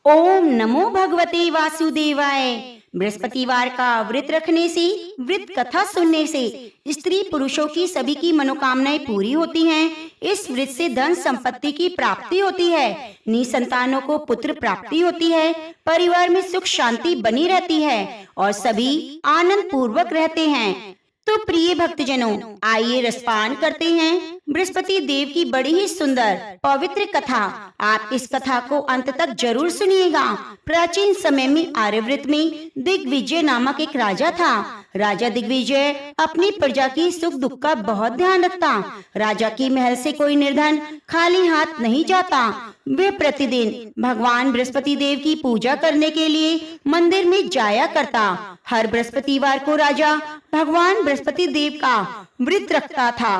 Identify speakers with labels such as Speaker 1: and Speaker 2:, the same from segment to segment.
Speaker 1: ओम नमो भगवते वासुदेवाय। बृहस्पतिवार का व्रत रखने से, व्रत कथा सुनने से स्त्री पुरुषों की सभी की मनोकामनाएं पूरी होती हैं। इस व्रत से धन संपत्ति की प्राप्ति होती है, निसंतानों को पुत्र प्राप्ति होती है, परिवार में सुख शांति बनी रहती है और सभी आनंद पूर्वक रहते हैं। तो प्रिय भक्तजनों, आइए रसपान करते हैं बृहस्पति देव की बड़ी ही सुंदर पवित्र कथा। आप इस कथा को अंत तक जरूर सुनिएगा। प्राचीन समय में आर्यव्रत में दिग्विजय नामक एक राजा था। राजा दिग्विजय अपनी प्रजा की सुख दुख का बहुत ध्यान रखता। राजा की महल से कोई निर्धन खाली हाथ नहीं जाता। वे प्रतिदिन भगवान बृहस्पति देव की पूजा करने के लिए मंदिर में जाया करता। हर बृहस्पतिवार को राजा भगवान बृहस्पति देव का व्रत रखता था।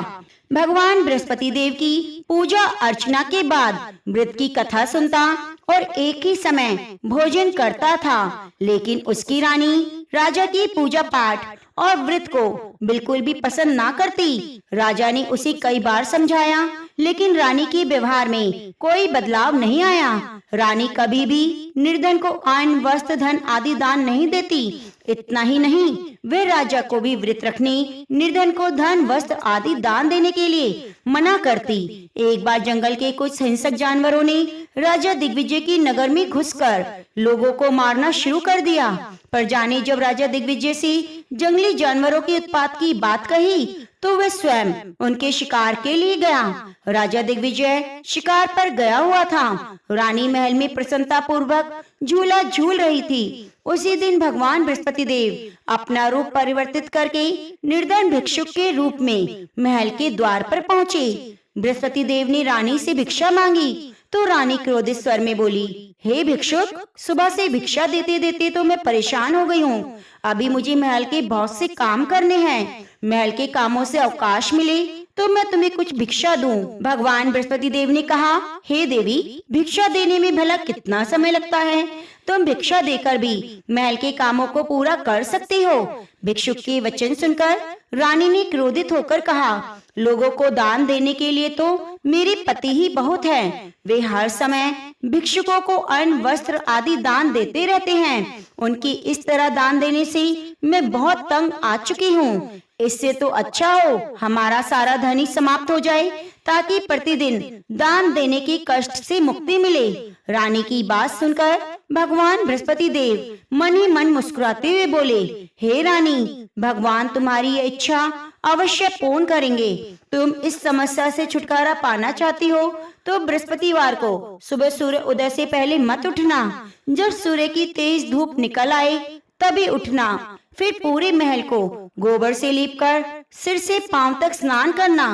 Speaker 1: भगवान बृहस्पति देव की पूजा अर्चना के बाद व्रत की कथा सुनता और एक ही समय भोजन करता था। लेकिन उसकी रानी राजा की पूजा पाठ और व्रत को बिल्कुल भी पसंद ना करती। राजा ने उसे कई बार समझाया, लेकिन रानी के व्यवहार में कोई बदलाव नहीं आया। रानी कभी भी निर्धन को अन्न वस्त्र धन आदि दान नहीं देती। इतना ही नहीं, वे राजा को भी व्रत रखने, निर्धन को धन वस्त्र आदि दान देने के लिए मना करती। एक बार जंगल के कुछ हिंसक जानवरों ने राजा दिग्विजय की नगर में घुसकर लोगों को मारना शुरू कर दिया। प्रजा ने जब राजा दिग्विजय से जंगली जानवरों के उत्पात की बात कही तो वह स्वयं उनके शिकार के लिए गया। राजा दिग्विजय शिकार पर गया हुआ था। रानी महल में प्रसन्नता पूर्वक झूला झूल रही थी। उसी दिन भगवान बृहस्पति देव अपना रूप परिवर्तित करके निर्धन भिक्षुक के रूप में महल के द्वार पर पहुँचे। बृहस्पति देव ने रानी से भिक्षा मांगी तो रानी क्रोधित स्वर में बोली, हे भिक्षुक, सुबह से भिक्षा देते देते तो मैं परेशान हो गई हूँ। अभी मुझे महल के बहुत से काम करने हैं। महल के कामों से अवकाश मिले तो मैं तुम्हें कुछ भिक्षा दूं। भगवान बृहस्पति देव ने कहा, हे देवी, भिक्षा देने में भला कितना समय लगता है? तुम भिक्षा देकर भी महल के कामों को पूरा कर सकती हो। भिक्षुक के वचन सुनकर रानी ने क्रोधित होकर कहा, लोगों को दान देने के लिए तो मेरे पति ही बहुत हैं। वे हर समय भिक्षुकों को अन्न वस्त्र आदि दान देते रहते हैं। उनकी इस तरह दान देने से मैं बहुत तंग आ चुकी हूँ। इससे तो अच्छा हो हमारा सारा धन ही समाप्त हो जाए, ताकि प्रतिदिन दान देने के कष्ट से मुक्ति मिले। रानी की बात सुनकर भगवान बृहस्पति देव मन ही मन मुस्कुराते हुए बोले, हे रानी, भगवान तुम्हारी यह इच्छा अवश्य पूर्ण करेंगे। तुम इस समस्या से छुटकारा पाना चाहती हो तो बृहस्पतिवार को सुबह सूर्य उदय से पहले मत उठना। जब सूर्य की तेज धूप निकल आए तभी उठना। फिर पूरे महल को गोबर से लीपकर सिर से पांव तक स्नान करना।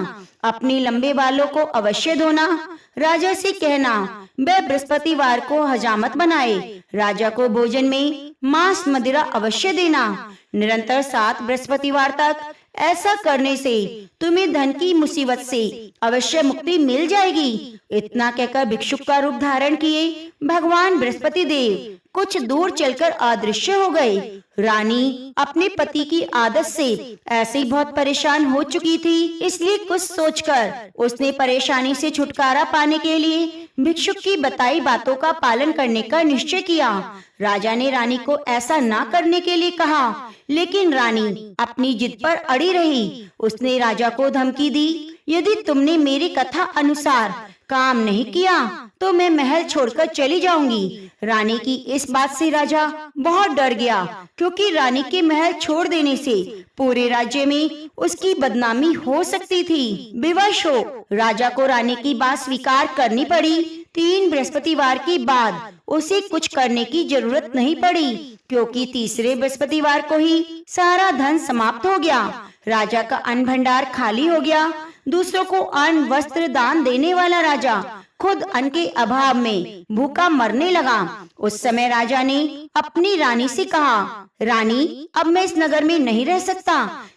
Speaker 1: अपने लंबे बालों को अवश्य धोना। राजा से कहना वह बृहस्पतिवार को हजामत बनाए। राजा को भोजन में मांस मदिरा अवश्य देना। निरंतर 7 बृहस्पतिवार तक ऐसा करने से तुम्हें धन की मुसीबत से अवश्य मुक्ति मिल जाएगी। इतना कहकर भिक्षुक का रूप धारण किए भगवान बृहस्पति देव कुछ दूर चलकर अदृश्य हो गए। रानी अपने पति की आदत से ऐसे ही बहुत परेशान हो चुकी थी, इसलिए कुछ सोचकर उसने परेशानी से छुटकारा पाने के लिए भिक्षुक की बताई बातों का पालन करने का निश्चय किया। राजा ने रानी को ऐसा ना करने के लिए कहा, लेकिन रानी अपनी जिद पर अड़ी रही। उसने राजा को धमकी दी, यदि तुमने मेरी कथा अनुसार काम नहीं किया तो मैं महल छोड़कर चली जाऊंगी। रानी की इस बात से राजा बहुत डर गया, क्योंकि रानी के महल छोड़ देने से पूरे राज्य में उसकी बदनामी हो सकती थी। विवश हो राजा को रानी की बात स्वीकार करनी पड़ी। 3 बृहस्पतिवार के बाद उसे कुछ करने की जरूरत नहीं पड़ी, क्योंकि तीसरे बृहस्पतिवार को ही सारा धन समाप्त हो गया। राजा का अन्न भंडार खाली हो गया। दूसरों को अन्न वस्त्र दान देने वाला राजा खुद अन्न के अभाव में भूखा मरने लगा। उस समय राजा ने अपनी रानी से कहा, रानी, अब मैं इस नगर में नहीं रह सकता।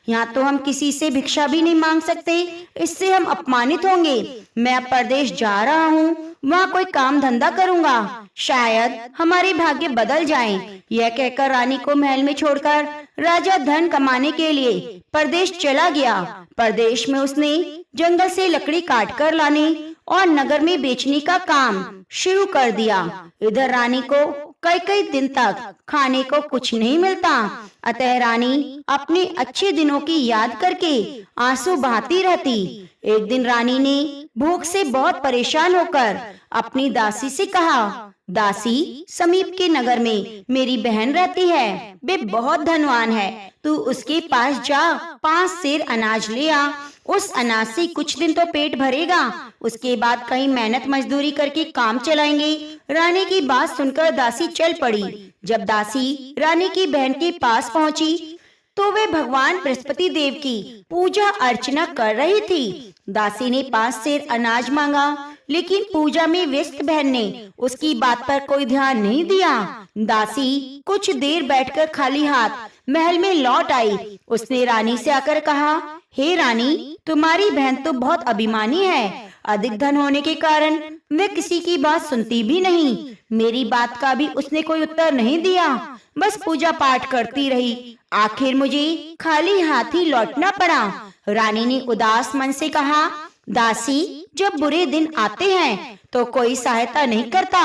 Speaker 1: यहाँ तो हम किसी से भिक्षा भी नहीं मांग सकते, इससे हम अपमानित होंगे। मैं अब परदेश जा रहा हूँ, वहाँ कोई काम धंधा करूँगा, शायद हमारे भाग्य बदल जाएं। यह कहकर रानी को महल में छोड़कर राजा धन कमाने के लिए परदेश चला गया। परदेश में उसने जंगल से लकड़ी काट कर लाने और नगर में बेचने का काम शुरू कर दिया। इधर रानी को कई कई दिन तक खाने को कुछ नहीं मिलता। अतः रानी अपने अच्छे दिनों की याद करके आंसू बहाती रहती। एक दिन रानी ने भूख से बहुत परेशान होकर अपनी दासी से कहा, दासी, समीप के नगर में मेरी बहन रहती है, वे बहुत धनवान है, तू उसके पास जा 5 सेर अनाज ले आ। उस अनाज से कुछ दिन तो पेट भरेगा, उसके बाद कहीं मेहनत मजदूरी करके काम चलाएंगे। रानी की बात सुनकर दासी चल पड़ी। जब दासी रानी की बहन के पास पहुंची तो वे भगवान बृहस्पति देव की पूजा अर्चना कर रही थी। दासी ने 5 सेर अनाज मांगा, लेकिन पूजा में व्यस्त बहन ने उसकी बात पर कोई ध्यान नहीं दिया। दासी कुछ देर बैठकर खाली हाथ महल में लौट आई। उसने रानी से आकर कहा, हे रानी, तुम्हारी बहन तो बहुत अभिमानी है। अधिक धन होने के कारण वे किसी की बात सुनती भी नहीं। मेरी बात का भी उसने कोई उत्तर नहीं दिया, बस पूजा पाठ करती रही। आखिर मुझे खाली हाथ ही लौटना पड़ा। रानी ने उदास मन से कहा, दासी, जब बुरे दिन आते हैं तो कोई सहायता नहीं करता,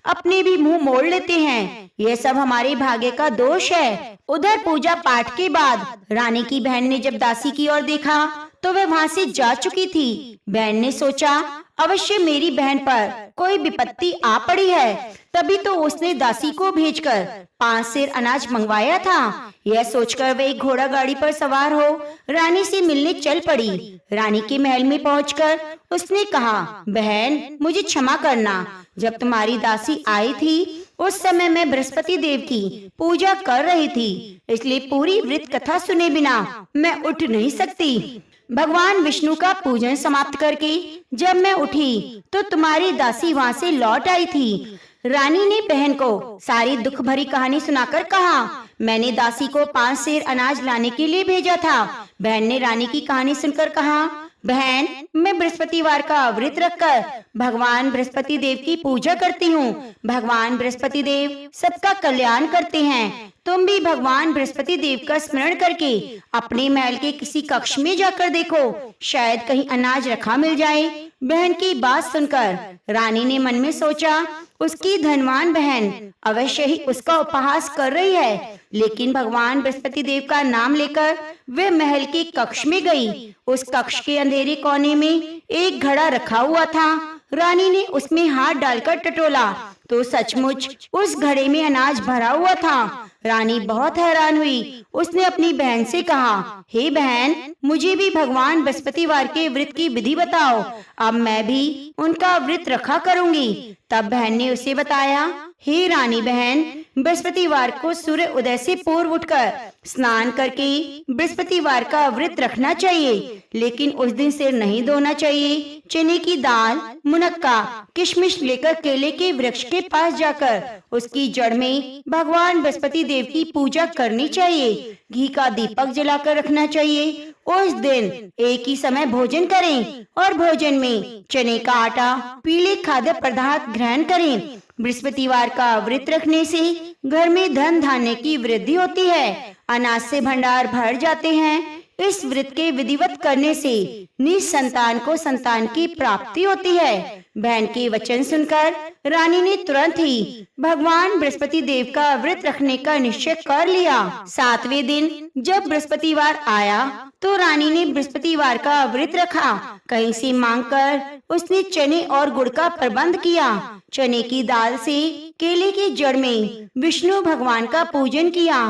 Speaker 1: अपने भी मुंह मोड़ लेते हैं। यह सब हमारे भाग्य का दोष है। उधर पूजा पाठ के बाद रानी की बहन ने जब दासी की ओर देखा तो वह वहाँ से जा चुकी थी। बहन ने सोचा, अवश्य मेरी बहन पर कोई विपत्ति आ पड़ी है, तभी तो उसने दासी को भेजकर 5 सेर अनाज मंगवाया था। यह सोचकर वे घोड़ा गाड़ी पर सवार हो रानी से मिलने चल पड़ी। रानी के महल में पहुंचकर उसने कहा, बहन, मुझे क्षमा करना। जब तुम्हारी दासी आई थी उस समय मैं बृहस्पति देव की पूजा कर रही थी, इसलिए पूरी व्रत कथा सुने बिना मैं उठ नहीं सकती। भगवान विष्णु का पूजन समाप्त करके जब मैं उठी तो तुम्हारी दासी वहाँ से लौट आई थी। रानी ने बहन को सारी दुख भरी कहानी सुनाकर कहा, मैंने दासी को 5 सेर अनाज लाने के लिए भेजा था। बहन ने रानी की कहानी सुनकर कहा, बहन, मैं बृहस्पतिवार का व्रत रखकर भगवान बृहस्पति देव की पूजा करती हूँ। भगवान बृहस्पति देव सबका कल्याण करते हैं। तुम भी भगवान बृहस्पति देव का स्मरण करके अपने महल के किसी कक्ष में जाकर देखो, शायद कहीं अनाज रखा मिल जाए। बहन की बात सुनकर रानी ने मन में सोचा, उसकी धनवान बहन अवश्य ही उसका उपहास कर रही है। लेकिन भगवान बृहस्पति देव का नाम लेकर वे महल के कक्ष में गई। उस कक्ष के अंधेरे कोने में एक घड़ा रखा हुआ था। रानी ने उसमें हाथ डालकर टटोला तो सचमुच उस घड़े में अनाज भरा हुआ था। रानी बहुत हैरान हुई। उसने अपनी बहन से कहा, हे बहन, मुझे भी भगवान बृहस्पतिवार के व्रत की विधि बताओ, अब मैं भी उनका व्रत रखा करूंगी। तब बहन ने उसे बताया, हे रानी बहन, बृहस्पतिवार को सूर्य उदय से पूर्व उठकर स्नान करके बृहस्पतिवार का व्रत रखना चाहिए, लेकिन उस दिन सिर नहीं धोना चाहिए। चने की दाल, मुनक्का, किशमिश लेकर केले के वृक्ष के पास जाकर उसकी जड़ में भगवान बृहस्पति देव की पूजा करनी चाहिए। घी का दीपक जलाकर रखना चाहिए। उस दिन एक ही समय भोजन करें और भोजन में चने का आटा, पीले खाद्य पदार्थ ग्रहण करें। बृहस्पतिवार का व्रत रखने से घर में धन धान्य की वृद्धि होती है, अनाज से भंडार भर जाते हैं। इस व्रत के विधिवत करने से निसंतान को संतान की प्राप्ति होती है। बहन के वचन सुनकर रानी ने तुरंत ही भगवान बृहस्पति देव का व्रत रखने का निश्चय कर लिया। 7वें दिन जब बृहस्पतिवार आया तो रानी ने बृहस्पतिवार का व्रत रखा। कहीं से मांगकर उसने चने और गुड़ का प्रबंध किया। चने की दाल से केले की जड़ में विष्णु भगवान का पूजन किया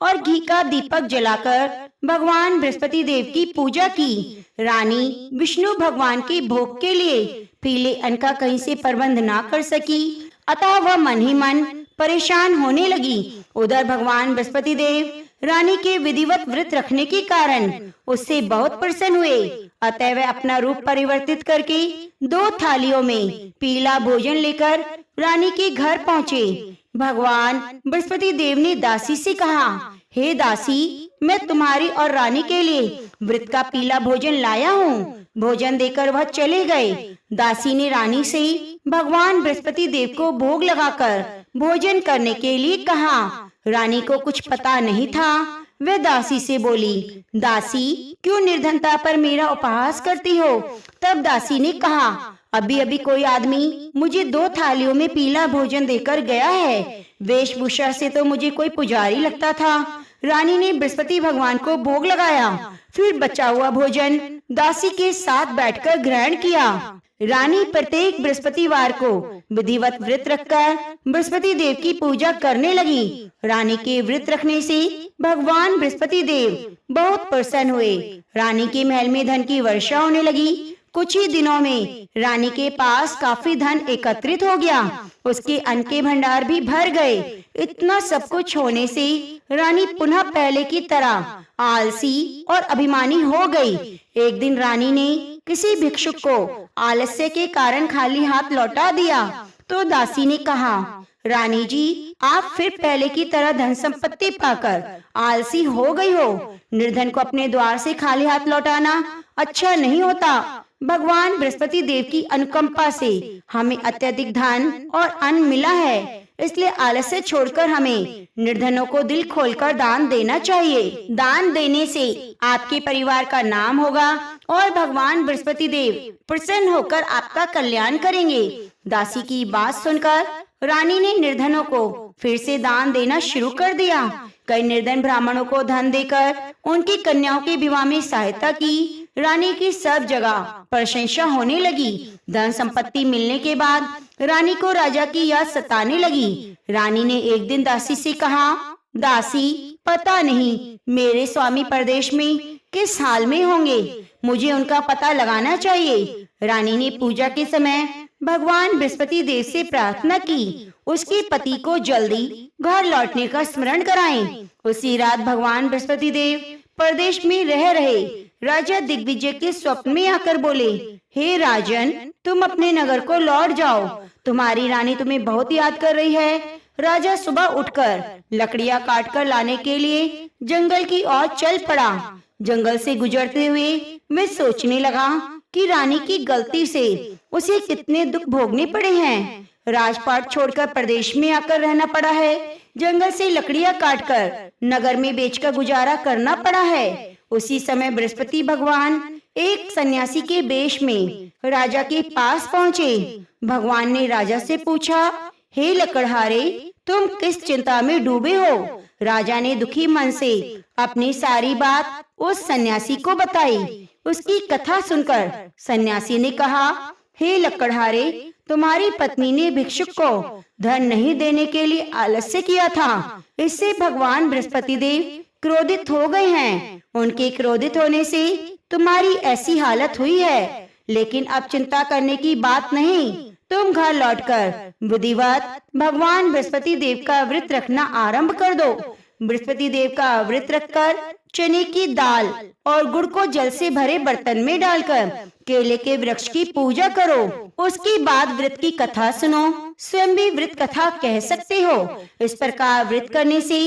Speaker 1: और घी का दीपक जलाकर भगवान बृहस्पति देव की पूजा की। रानी विष्णु भगवान के भोग के लिए पीले अन्न का कहीं से प्रबंध ना कर सकी, अतः वह मन ही मन परेशान होने लगी। उधर भगवान बृहस्पति देव रानी के विधिवत व्रत रखने के कारण उससे बहुत प्रसन्न हुए। अतः वह अपना रूप परिवर्तित करके 2 थालियों में पीला भोजन लेकर रानी के घर पहुँचे। भगवान बृहस्पति देव ने दासी से कहा, हे दासी, मैं तुम्हारी और रानी के लिए व्रत का पीला भोजन लाया हूँ। भोजन देकर वह चले गए। दासी ने रानी से भगवान बृहस्पति देव को भोग लगाकर भोजन करने के लिए कहा। रानी को कुछ पता नहीं था। वह दासी से बोली, दासी, क्यों निर्धनता पर मेरा उपहास करती हो? तब दासी ने कहा, अभी अभी कोई आदमी मुझे 2 थालियों में पीला भोजन देकर गया है। वेशभूषा से तो मुझे कोई पुजारी लगता था। रानी ने बृहस्पति भगवान को भोग लगाया, फिर बचा हुआ भोजन दासी के साथ बैठकर ग्रहण किया। रानी प्रत्येक बृहस्पतिवार को विधिवत व्रत रखकर बृहस्पति देव की पूजा करने लगी। रानी के व्रत रखने से भगवान बृहस्पति देव बहुत प्रसन्न हुए। रानी के महल में धन की वर्षा होने लगी। कुछ ही दिनों में रानी के पास काफी धन एकत्रित हो गया। उसके अन्न के भंडार भी भर गए। इतना सब कुछ होने से रानी पुनः पहले की तरह आलसी और अभिमानी हो गई। एक दिन रानी ने किसी भिक्षुक को आलस्य के कारण खाली हाथ लौटा दिया तो दासी ने कहा, रानी जी, आप फिर पहले की तरह धन संपत्ति पाकर आलसी हो गई हो। निर्धन को अपने द्वार से खाली हाथ लौटाना अच्छा नहीं होता। भगवान बृहस्पति देव की अनुकंपा से हमें अत्यधिक धन और अन्न मिला है, इसलिए आलस्य छोड़कर हमें निर्धनों को दिल खोलकर दान देना चाहिए। दान देने से आपके परिवार का नाम होगा और भगवान बृहस्पति देव प्रसन्न होकर आपका कल्याण करेंगे। दासी की बात सुनकर रानी ने निर्धनों को फिर से दान देना शुरू कर दिया। कई निर्धन ब्राह्मणों को धन देकर उनकी कन्याओं के विवाह में सहायता की। रानी की सब जगह प्रशंसा होने लगी। धन संपत्ति मिलने के बाद रानी को राजा की याद सताने लगी। रानी ने एक दिन दासी से कहा, दासी, पता नहीं मेरे स्वामी परदेश में किस हाल में होंगे, मुझे उनका पता लगाना चाहिए। रानी ने पूजा के समय भगवान बृहस्पति देव से प्रार्थना की उसके पति को जल्दी घर लौटने का स्मरण कराएं। उसी रात भगवान बृहस्पति देव परदेश में रह रहे राजा दिग्विजय के स्वप्न में आकर बोले, हे राजन, तुम अपने नगर को लौट जाओ, तुम्हारी रानी तुम्हें बहुत याद कर रही है। राजा सुबह उठकर लकड़ियां काटकर लाने के लिए जंगल की ओर चल पड़ा। जंगल से गुजरते हुए मैं सोचने लगा कि रानी की गलती से उसे कितने दुख भोगने पड़े हैं। राजपाट छोड़कर प्रदेश में आकर रहना पड़ा है। जंगल से लकड़ियां काटकर नगर में बेचकर गुजारा करना पड़ा है। उसी समय बृहस्पति भगवान एक सन्यासी के वेश में राजा के पास पहुँचे। भगवान ने राजा से पूछा, हे लकड़हारे, तुम किस चिंता में डूबे हो? राजा ने दुखी मन से अपनी सारी बात उस सन्यासी को बताई। उसकी कथा सुनकर सन्यासी ने कहा, हे लकड़हारे, तुम्हारी पत्नी ने भिक्षुक को धन नहीं देने के लिए आलस्य किया था। इससे भगवान बृहस्पति देव क्रोधित हो गए हैं। उनके क्रोधित होने से तुम्हारी ऐसी हालत हुई है। लेकिन अब चिंता करने की बात नहीं, तुम घर लौटकर विधिवत भगवान बृहस्पति देव का व्रत रखना आरंभ कर दो। बृहस्पति देव का व्रत रखकर चने की दाल और गुड़ को जल से भरे बर्तन में डालकर केले के वृक्ष की पूजा करो। उसके बाद व्रत की कथा सुनो। स्वयं भी व्रत कथा कह सकते हो। इस प्रकार व्रत करने से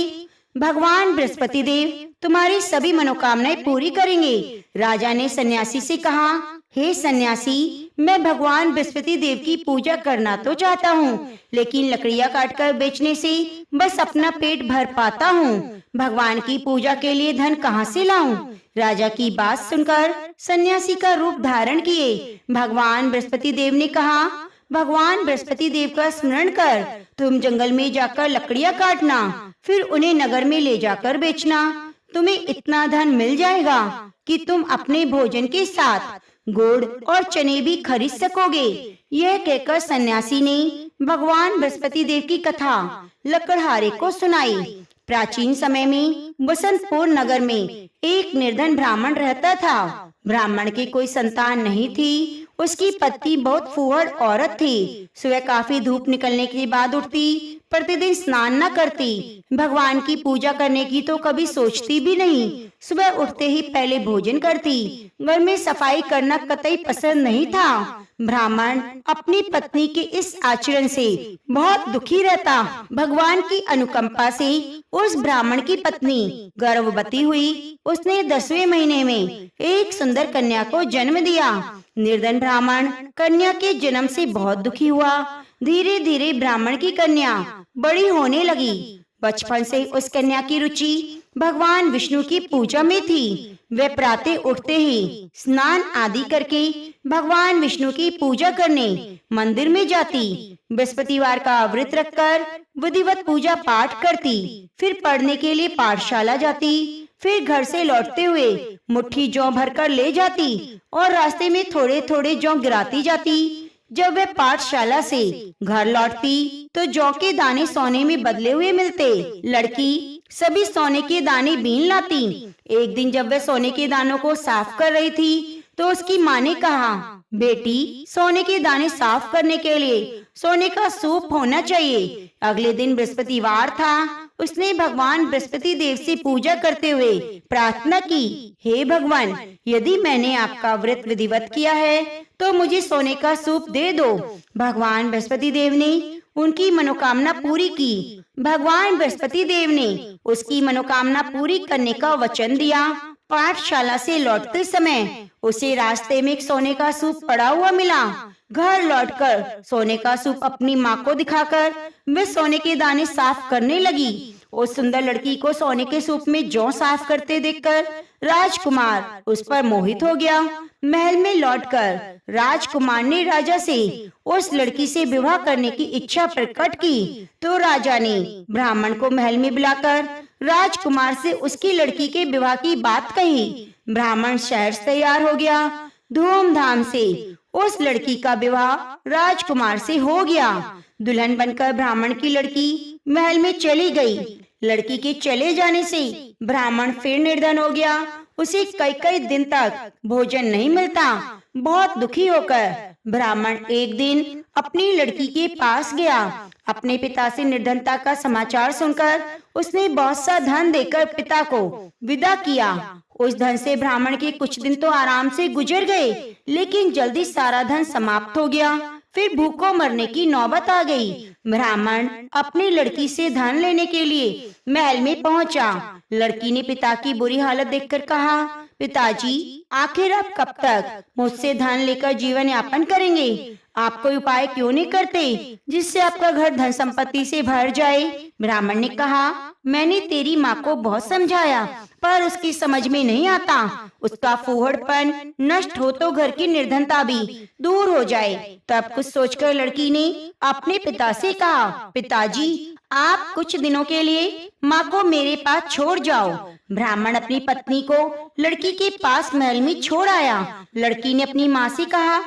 Speaker 1: भगवान बृहस्पति देव तुम्हारी सभी मनोकामनाएं पूरी करेंगे। राजा ने सन्यासी से कहा, हे सन्यासी, मैं भगवान बृहस्पति देव की पूजा करना तो चाहता हूँ, लेकिन लकड़ियाँ काटकर बेचने से बस अपना पेट भर पाता हूँ। भगवान की पूजा के लिए धन कहाँ से लाऊं? राजा की बात सुनकर सन्यासी का रूप धारण किए भगवान बृहस्पति देव ने कहा, भगवान बृहस्पति देव का स्मरण कर तुम जंगल में जाकर लकड़ियाँ काटना, फिर उन्हें नगर में ले जाकर बेचना। तुम्हें इतना धन मिल जाएगा कि तुम अपने भोजन के साथ गुड़ और चने भी खरीद सकोगे। यह कहकर सन्यासी ने भगवान बृहस्पति देव की कथा लकड़हारे को सुनाई। प्राचीन समय में बसंतपुर नगर में एक निर्धन ब्राह्मण रहता था। ब्राह्मण की कोई संतान नहीं थी। उसकी पत्नी बहुत फूहड़ औरत थी। सुबह काफी धूप निकलने के बाद उठती, प्रतिदिन स्नान न करती, भगवान की पूजा करने की तो कभी सोचती भी नहीं। सुबह उठते ही पहले भोजन करती। घर में सफाई करना कतई पसंद नहीं था। ब्राह्मण अपनी पत्नी के इस आचरण से बहुत दुखी रहता। भगवान की अनुकंपा से उस ब्राह्मण की पत्नी गर्भवती हुई। उसने 10वें महीने में एक सुंदर कन्या को जन्म दिया। निर्धन ब्राह्मण कन्या के जन्म से बहुत दुखी हुआ। धीरे धीरे ब्राह्मण की कन्या बड़ी होने लगी। बचपन से उस कन्या की रुचि भगवान विष्णु की पूजा में थी। वे प्रातः उठते ही स्नान आदि करके भगवान विष्णु की पूजा करने मंदिर में जाती। बृहस्पतिवार का व्रत रखकर विधिवत पूजा पाठ करती, फिर पढ़ने के लिए पाठशाला जाती, फिर घर से लौटते हुए मुट्ठी जौ भरकर ले जाती और रास्ते में थोड़े थोड़े जौ गिराती जाती। जब वे पाठशाला से घर लौटती तो जौ के दाने सोने में बदले हुए मिलते। लड़की सभी सोने के दाने बीन लाती। एक दिन जब वह सोने के दानों को साफ कर रही थी तो उसकी माँ ने कहा, बेटी, सोने के दाने साफ करने के लिए सोने का सूप होना चाहिए। अगले दिन बृहस्पतिवार था। उसने भगवान बृहस्पति देव से पूजा करते हुए प्रार्थना की, हे भगवान, यदि मैंने आपका व्रत विधिवत किया है तो मुझे सोने का सूप दे दो। भगवान बृहस्पति देव ने उनकी मनोकामना पूरी की। भगवान बृहस्पति देव ने उसकी मनोकामना पूरी करने का वचन दिया। पाठशाला से लौटते समय उसे रास्ते में एक सोने का सूप पड़ा हुआ मिला। घर लौटकर सोने का सूप अपनी माँ को दिखाकर वे सोने के दाने साफ करने लगी। उस सुंदर लड़की को सोने के सूप में जौ साफ करते देखकर राजकुमार उस पर मोहित हो गया। महल में लौटकर राजकुमार ने राजा से उस लड़की से विवाह करने की इच्छा प्रकट की तो राजा ने ब्राह्मण को महल में बुलाकर राजकुमार से उसकी लड़की के विवाह की बात कही। ब्राह्मण शहर से तैयार हो गया। धूमधाम से उस लड़की का विवाह राजकुमार से हो गया। दुल्हन बनकर ब्राह्मण की लड़की महल में चली गई। लड़की के चले जाने से ब्राह्मण फिर निर्धन हो गया। उसे कई कई दिन तक भोजन नहीं मिलता। बहुत दुखी होकर ब्राह्मण एक दिन अपनी लड़की के पास गया। अपने पिता से निर्धनता का समाचार सुनकर उसने बहुत सा धन देकर पिता को विदा किया। उस धन से ब्राह्मण के कुछ दिन तो आराम से गुजर गए, लेकिन जल्दी सारा धन समाप्त हो गया। फिर भूखों मरने की नौबत आ गई। ब्राह्मण अपनी लड़की से धन लेने के लिए महल में पहुंचा। लड़की ने पिता की बुरी हालत देखकर कहा, पिताजी, आखिर आप कब तक मुझसे धन लेकर जीवन यापन करेंगे? आप कोई उपाय क्यों नहीं करते जिससे आपका घर धन संपत्ति से भर जाए? ब्राह्मण ने कहा, मैंने तेरी माँ को बहुत समझाया पर उसकी समझ में नहीं आता। उसका फूहड़पन नष्ट हो तो घर की निर्धनता भी दूर हो जाए। तब कुछ सोचकर लड़की ने अपने पिता से कहा, पिताजी, आप कुछ दिनों के लिए माँ को मेरे पास छोड़ जाओ। ब्राह्मण अपनी पत्नी को लड़की के पास महल में छोड़ आया। लड़की ने अपनी माँ से कहा,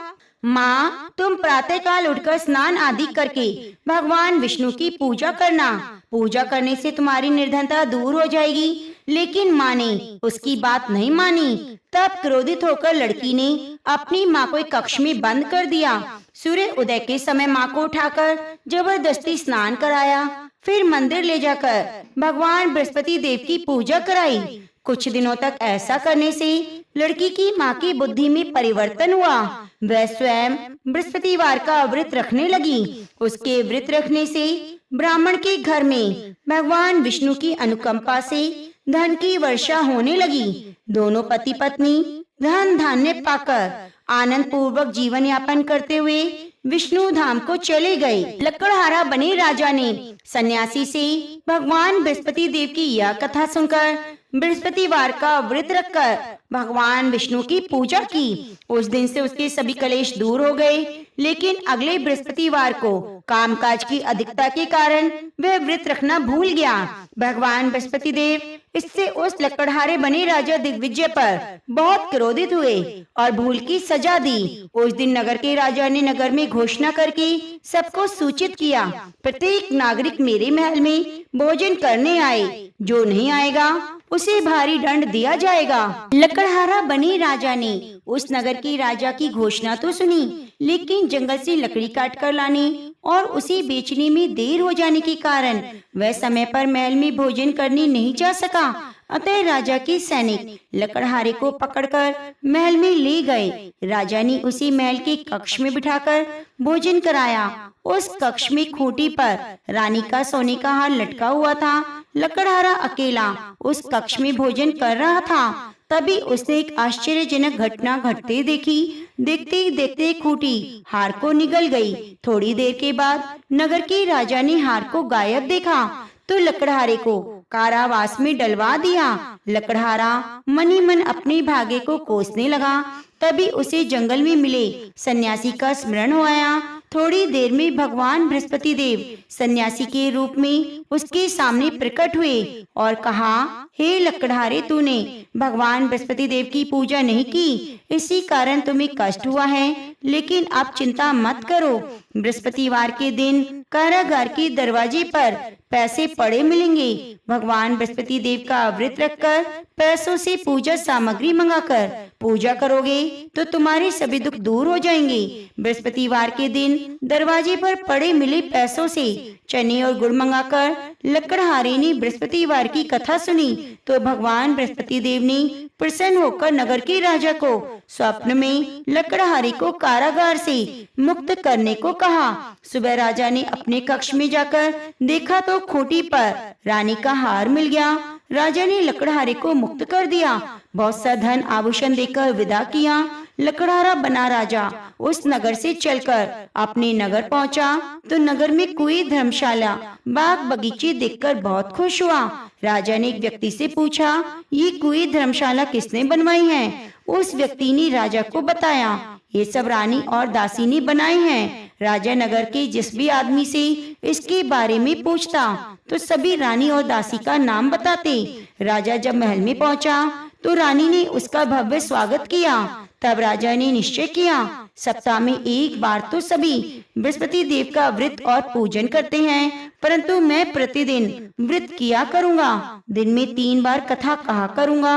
Speaker 1: माँ, तुम प्रातः काल उठकर स्नान आदि करके भगवान विष्णु की पूजा करना। पूजा करने से तुम्हारी निर्धनता दूर हो जाएगी। लेकिन माँ ने उसकी बात नहीं मानी। तब क्रोधित होकर लड़की ने अपनी माँ को एक कक्ष में बंद कर दिया। सूर्य उदय के समय माँ को उठाकर जबरदस्ती स्नान कराया। फिर मंदिर ले जाकर भगवान बृहस्पति देव की पूजा कराई। कुछ दिनों तक ऐसा करने से लड़की की माँ की बुद्धि में परिवर्तन हुआ। वह स्वयं बृहस्पतिवार का व्रत रखने लगी। उसके व्रत रखने से ब्राह्मण के घर में भगवान विष्णु की अनुकंपा से धन की वर्षा होने लगी। दोनों पति पत्नी धन धान्य पाकर आनंद पूर्वक जीवन यापन करते हुए विष्णु धाम को चले गए। लकड़हारा बने राजा ने सन्यासी से भगवान बृहस्पति देव की यह कथा सुनकर बृहस्पतिवार का व्रत रखकर भगवान विष्णु की पूजा की। उस दिन से उसके सभी कलेश दूर हो गए। लेकिन अगले बृहस्पतिवार को कामकाज की अधिकता के कारण वह व्रत रखना भूल गया। भगवान बृहस्पति देव इससे उस लकड़हारे बने राजा दिग्विजय पर बहुत क्रोधित हुए और भूल की सजा दी। उस दिन नगर के राजा ने नगर में घोषणा करके सबको सूचित किया, प्रत्येक नागरिक मेरे महल में भोजन करने आए। जो नहीं आएगा उसे भारी दंड दिया जाएगा। लकड़हारा बने राजा ने उस नगर के राजा की घोषणा तो सुनी, लेकिन जंगल से लकड़ी काट कर लाने और उसे बेचने में देर हो जाने के कारण वह समय पर महल में भोजन करने नहीं जा सका। अतः राजा के सैनिक लकड़हारे को पकड़कर महल में ले गए। राजा ने उसे महल के कक्ष में बिठाकर भोजन कराया। उस कक्ष में खूंटी पर रानी का सोने का हार लटका हुआ था। लकड़हारा अकेला उस कक्ष में भोजन कर रहा था। तभी उसने एक आश्चर्यजनक घटना घटते देखी। देखते ही देखते खूंटी हार को निगल गई। थोड़ी देर के बाद नगर के राजा ने हार को गायब देखा तो लकड़हारे को कारावास में डलवा दिया। लकड़हारा मनी मन अपने भाग्य को कोसने लगा। तभी उसे जंगल में मिले सन्यासी का स्मरण हो आया। थोड़ी देर में भगवान बृहस्पति देव सन्यासी के रूप में उसके सामने प्रकट हुए और कहा, हे लकड़हारे, तूने भगवान बृहस्पति देव की पूजा नहीं की, इसी कारण तुम्हें कष्ट हुआ है। लेकिन अब चिंता मत करो, बृहस्पतिवार के दिन कारागार के दरवाजे पर पैसे पड़े मिलेंगे। भगवान बृहस्पति देव का व्रत रखकर पैसों से पूजा सामग्री मंगाकर पूजा करोगे तो तुम्हारे सभी दुख दूर हो जाएंगे। बृहस्पतिवार के दिन दरवाजे पर पड़े मिले पैसों से चने और गुड़ मंगाकर लकड़हारे ने बृहस्पतिवार की कथा सुनी तो भगवान बृहस्पति देव ने प्रसन्न होकर नगर के राजा को स्वप्न में लकड़हारे को कारागार से मुक्त करने को कहा। सुबह राजा ने अपने कक्ष में जाकर देखा तो खूंटी पर रानी का हार मिल गया। राजा ने लकड़हारे को मुक्त कर दिया, बहुत सा धन आभूषण देकर विदा किया। लकड़हारा बना राजा उस नगर से चलकर अपने नगर पहुंचा तो नगर में कोई धर्मशाला बाग बगीचे देखकर बहुत खुश हुआ। राजा ने एक व्यक्ति से पूछा, ये कोई धर्मशाला किसने बनवाई है? उस व्यक्ति ने राजा को बताया, ये सब रानी और दासी ने बनाए हैं। राजा नगर के जिस भी आदमी से इसके बारे में पूछता तो सभी रानी और दासी का नाम बताते। राजा जब महल में पहुंचा तो रानी ने उसका भव्य स्वागत किया। तब राजा ने निश्चय किया, सप्ताह में एक बार तो सभी बृहस्पति देव का व्रत और पूजन करते हैं, परंतु मैं प्रतिदिन व्रत किया करूंगा, दिन में 3 बार कथा कहा करूंगा।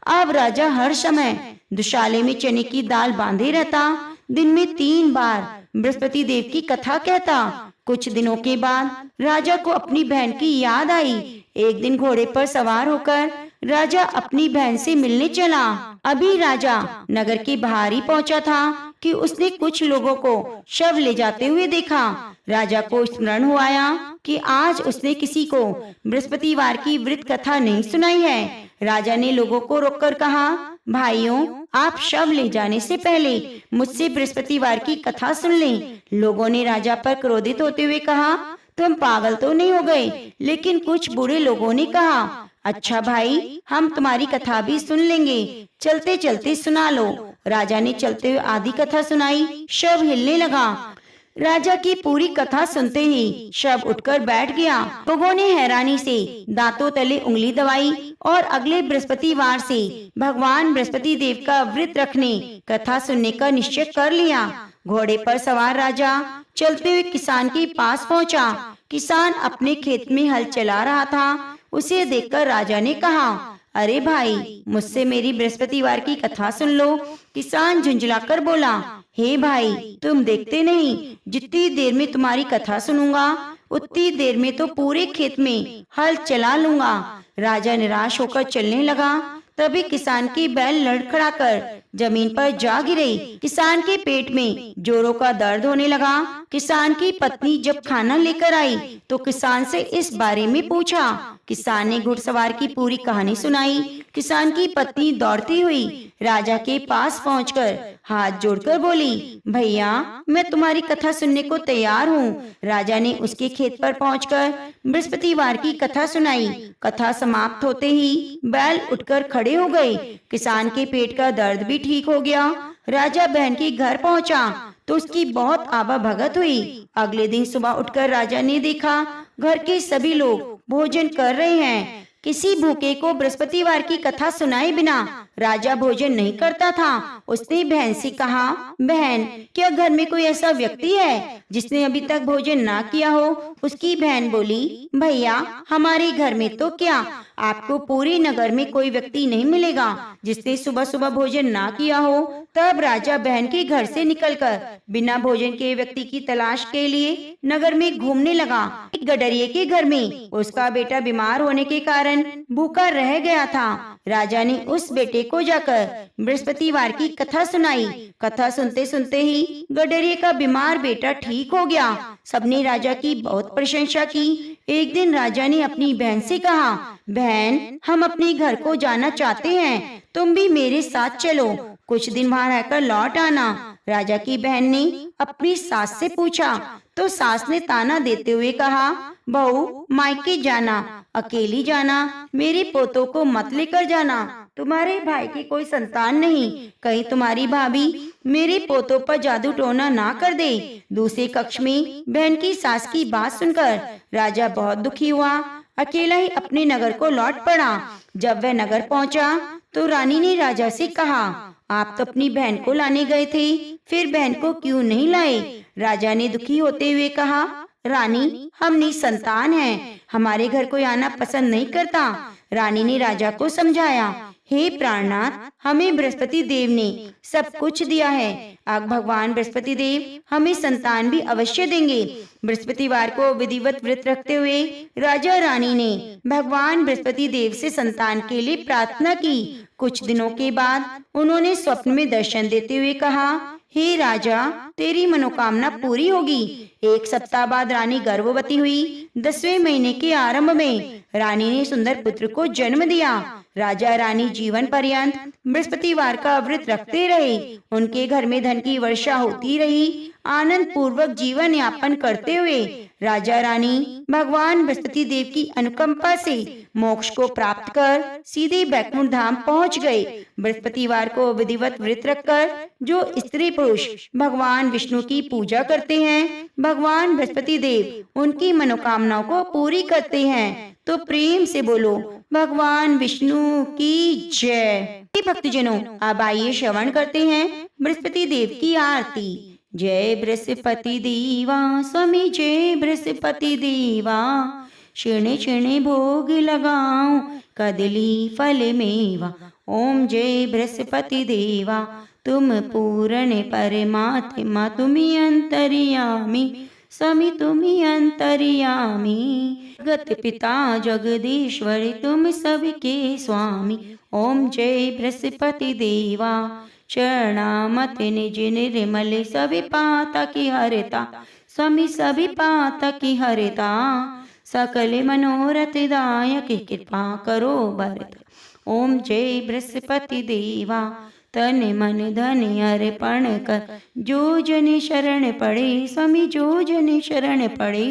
Speaker 1: अब राजा हर समय दुशाले में चने की दाल बांधे रहता, दिन में 3 बार बृहस्पति देव की कथा कहता। कुछ दिनों के बाद राजा को अपनी बहन की याद आई। एक दिन घोड़े पर सवार होकर राजा अपनी बहन से मिलने चला। अभी राजा नगर के बाहर ही पहुंचा था कि उसने कुछ लोगों को शव ले जाते हुए देखा। राजा को स्मरण हो आया कि आज उसने किसी को बृहस्पतिवार की व्रत कथा नहीं सुनाई है। राजा ने लोगों को रोककर कहा, भाइयों, आप शव ले जाने से पहले मुझसे बृहस्पतिवार की कथा सुन लें। लोगों ने राजा पर क्रोधित होते हुए कहा, तुम पागल तो नहीं हो गए? लेकिन कुछ बुरे लोगों ने कहा, अच्छा भाई, हम तुम्हारी कथा भी सुन लेंगे, चलते चलते सुना लो। राजा ने चलते हुए आधी कथा सुनाई। शव हिलने लगा। राजा की पूरी कथा सुनते ही शव उठकर बैठ गया। लोगों ने हैरानी से दांतों तले उंगली दबाई और अगले बृहस्पतिवार से भगवान बृहस्पति देव का व्रत रखने कथा सुनने का निश्चय कर लिया। घोड़े पर सवार राजा चलते हुए किसान के पास पहुंचा। किसान अपने खेत में हल चला रहा था। उसे देखकर राजा ने कहा, अरे भाई, मुझसे मेरी बृहस्पतिवार की कथा सुन लो। किसान झुंझलाकर बोला, हे भाई, तुम देखते नहीं, जितनी देर में तुम्हारी कथा सुनूंगा उतनी देर में तो पूरे खेत में हल चला लूंगा। राजा निराश होकर चलने लगा। तभी किसान की बैल लड़खड़ाकर जमीन पर जा गिरे। किसान के पेट में जोरों का दर्द होने लगा। किसान की पत्नी जब खाना लेकर आई तो किसान से इस बारे में पूछा। किसान ने घुड़सवार की पूरी कहानी सुनाई। किसान की पत्नी दौड़ती हुई राजा के पास पहुंचकर हाथ जोड़कर बोली, भैया, मैं तुम्हारी कथा सुनने को तैयार हूँ। राजा ने उसके खेत पर पहुंचकर बृहस्पतिवार की कथा सुनाई। कथा समाप्त होते ही बैल उठकर खड़े हो गए। किसान के पेट का दर्द भी ठीक हो गया। राजा बहन के घर पहुंचा तो उसकी बहुत आवा भगत हुई। अगले दिन सुबह उठकर राजा ने देखा घर के सभी लोग भोजन कर रहे हैं। किसी भूखे को बृहस्पतिवार की कथा सुनाए बिना राजा भोजन नहीं करता था। उसने बहन से कहा, बहन, क्या घर में कोई ऐसा व्यक्ति है जिसने अभी तक भोजन ना किया हो? उसकी बहन बोली, भैया, हमारे घर में तो क्या, आपको पूरे नगर में कोई व्यक्ति नहीं मिलेगा जिसने सुबह सुबह भोजन ना किया हो। तब राजा बहन के घर से निकलकर बिना भोजन के व्यक्ति की तलाश के लिए नगर में घूमने लगा। एक गडरिये के घर में उसका बेटा बीमार होने के कारण भूखा रह गया था। राजा ने उस बेटे को जाकर बृहस्पतिवार की कथा सुनाई। कथा सुनते सुनते ही गडरिये का बीमार बेटा ठीक हो गया। सबने राजा की बहुत प्रशंसा की। एक दिन राजा ने अपनी बहन से कहा, बहन, हम अपने घर को जाना चाहते हैं, तुम भी मेरे साथ चलो, कुछ दिन वहाँ रहकर लौट आना। राजा की बहन ने अपनी सास से पूछा तो सास ने ताना देते हुए कहा, बहू, मायके जाना, अकेली जाना, मेरे पोतों को मत लेकर जाना। तुम्हारे भाई की कोई संतान नहीं, कहीं तुम्हारी भाभी मेरे पोतों पर जादू टोना ना कर दे। दूसरे कक्ष में बहन की सास की बात सुनकर राजा बहुत दुखी हुआ, अकेला ही अपने नगर को लौट पड़ा। जब वह नगर पहुंचा तो रानी ने राजा से कहा, आप तो अपनी बहन को लाने गए थे, फिर बहन को क्यों नहीं लाए? राजा ने दुखी होते हुए कहा, रानी हम निसंतान हैं, हमारे घर कोई आना पसंद नहीं करता। रानी ने राजा को समझाया, हे प्राणनाथ, हमें बृहस्पति देव ने सब कुछ दिया है, अब भगवान बृहस्पति देव हमें संतान भी अवश्य देंगे। बृहस्पतिवार को विधिवत व्रत रखते हुए राजा रानी ने भगवान बृहस्पति देव से संतान के लिए प्रार्थना की। कुछ दिनों के बाद उन्होंने स्वप्न में दर्शन देते हुए कहा, हे राजा, तेरी मनोकामना पूरी होगी। एक सप्ताह बाद रानी गर्भवती हुई। 10वें महीने के आरंभ में रानी ने सुंदर पुत्र को जन्म दिया। राजा रानी जीवन पर्यंत बृहस्पतिवार का व्रत रखते रहे। उनके घर में धन की वर्षा होती रही। आनंद पूर्वक जीवन यापन करते हुए राजा रानी भगवान बृहस्पति देव की अनुकंपा से मोक्ष को प्राप्त कर सीधे बैकुंठ धाम पहुंच गए। बृहस्पतिवार को विधिवत व्रत रखकर जो स्त्री पुरुष भगवान विष्णु की पूजा करते हैं, भगवान बृहस्पति देव उनकी मनोकामनाओं को पूरी करते हैं। तो प्रेम से बोलो, भगवान विष्णु की जय। भक्तजनों, अब आइए श्रवण करते हैं बृहस्पति देव की आरती। जय बृहस्पति देवा स्वामी, जय बृहस्पति देवा, क्षण क्षण भोग लगाऊं कदली फल मेवा। ओम जय बृहस्पति देवा, तुम पूर्ण परमात्मा, तुम्ही अंतर्यामी स्वामी, तुम्ही अंतर्यामी। जगत पिता जगदीश्वर, तुम सबके स्वामी। ओम जय बृहस्पति देवा, चरणामत निज निर्मल, सभी पाता की हरता स्वामी, सभी पाता की हरता। सकल मनोरथ दायक, कृपा करो भरत। ओम जय बृहस्पति देवा, तन मन धन अर्पण कर, जो जन शरण पड़े स्वामी, जो जन शरण पड़े।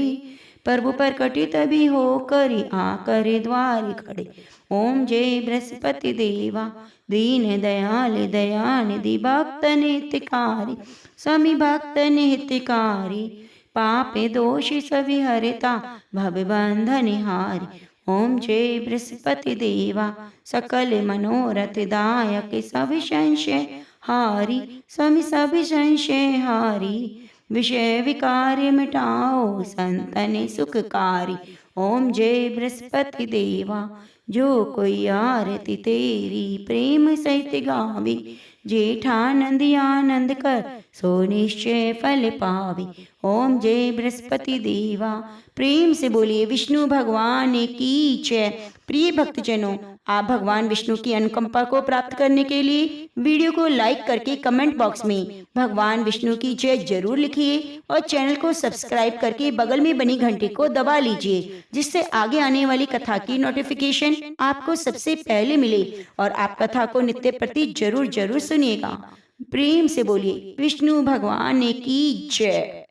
Speaker 1: प्रभु पर कटी तभी हो करी, आकर द्वार खड़े। ओम जय बृहस्पति देवा, दीन दयाल दयानिधि, भक्त नित्यकारी स्वामी, भक्त नित्यकारी। पाप दोष सभी हरता, भव बंधन हारी। ओम जय बृहस्पति देवा, सकल मनोरथ दायक, सभी संशय हारी स्वामी, सभी संशय हारी। विषय विकार मिटाओ, संतन सुखकारी। ओम जय बृहस्पति देवा, जो कोई आरती तेरी प्रेम सहित गावे, जेठानंद आनंद कर सो निश्चय फल पावे। ओम जय बृहस्पति देवा, प्रेम से बोलिए विष्णु भगवान की जय। प्रिय भक्तजनों, आप भगवान विष्णु की अनुकंपा को प्राप्त करने के लिए वीडियो को लाइक करके कमेंट बॉक्स में भगवान विष्णु की जय जरूर लिखिए और चैनल को सब्सक्राइब करके बगल में बनी घंटी को दबा लीजिए, जिससे आगे आने वाली कथा की नोटिफिकेशन आपको सबसे पहले मिले और आप कथा को नित्य प्रति जरूर जरूर सुनिएगा। प्रेम से बोलिए विष्णु भगवान की जय।